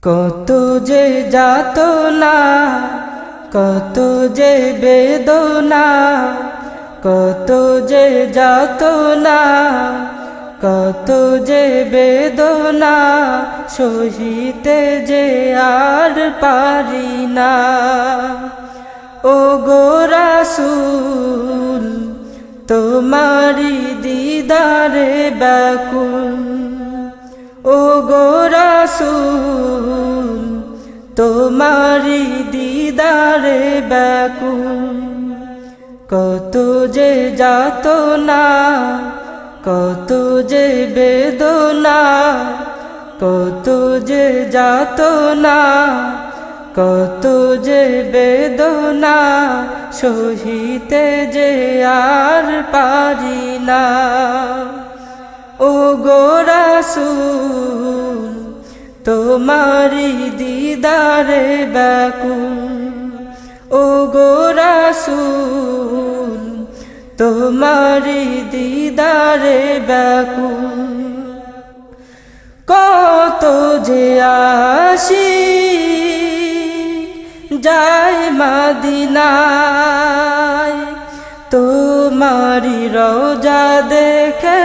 কত যে যাতনা, কত যে বেদনা, কত যে যাতনা, কত যে বেদনা, সহিতে যে আর পারি না। ও গো রাসূল, তোমারি দিদারে ব্যাকুল। ও গো রাসূল, তোমারি দিদারে ব্যাকুল। কত যে যাতনা, কত যে বেদনা, কত যে যাতনা, কত যে বেদনা, সহিতে যে আর পারি না। ও গো রাসূল, তোমারি দিদারে ব্যাকুল। ও গো রাসূল, তোমারি দিদারে ব্যাকুল। কত যে আশিক যায় মদিনায়, তোমারি রওজা দেখে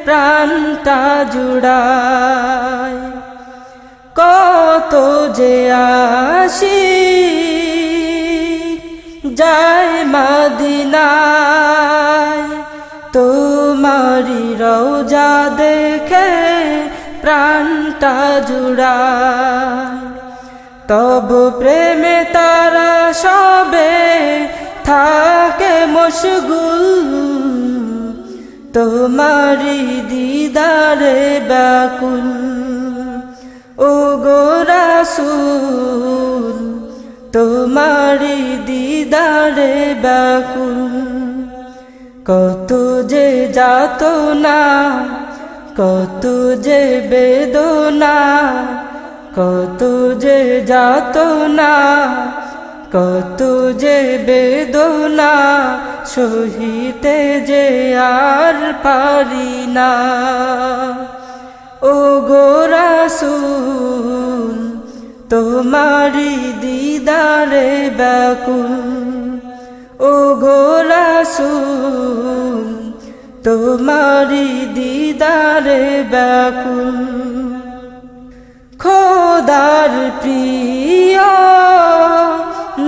প্রাণটা জুড়ায়। কত যে আশিক যায় মদিনায়, তোমারি রওজা দেখে প্রাণটা জুড়ায়। তব প্রেমে তারা সবে থাকে মশগুল, তোমারি দিদারে ব্যাকুল। ও গো রাসূল, তোমারি দিদারে ব্যাকুল। কত যে যাতনা, কত যে বেদনা, কত যে যাতনা, কত যে বেদনা, সহিতে যে আর পারি না। ও গো রাসূল, তোমারি দিদারে ব্যাকুল। ও গো রাসূল, তোমারি দিদারে ব্যাকুল। খোদার প্রিয়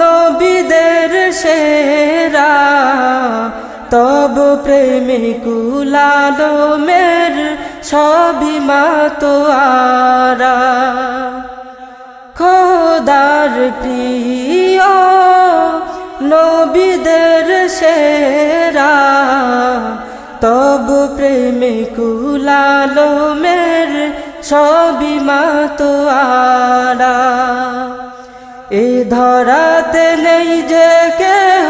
নবীদের সেরা, তব প্রেমে কুলালমের সবই মাতোয়ারা। খোদার প্রিয় নবীদের সেরা, তব প্রেমে কুলালমের সবই মাতোয়ারা। এ ধরাতে নেই যে কেহ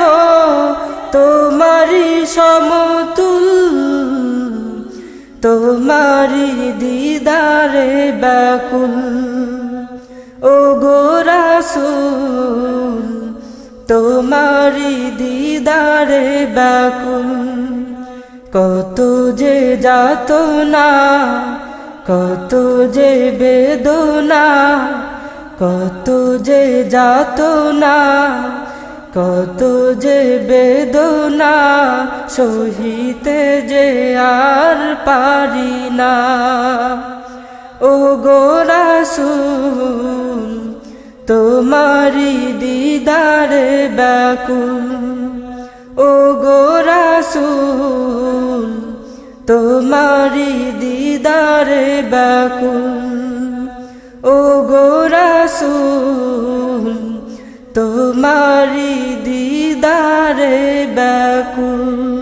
তোমারি সমতুল, তোমারি দিদারে ব্যাকুল। ও গো রাসূল, তোমারি দিদারে ব্যাকুল। কত যে যাতনা, কত যে বেদনা, কত যে যাতনা, কত যে বেদনা, সহিতে যে আর পারি না। ও গো রাসূল, তোমারি দিদারে ব্যাকুল। ও গো রাসূল, তোমারি দিদারে ব্যাকুল। ও গো রাসূল, তোমারি দিদারে ব্যাকুল।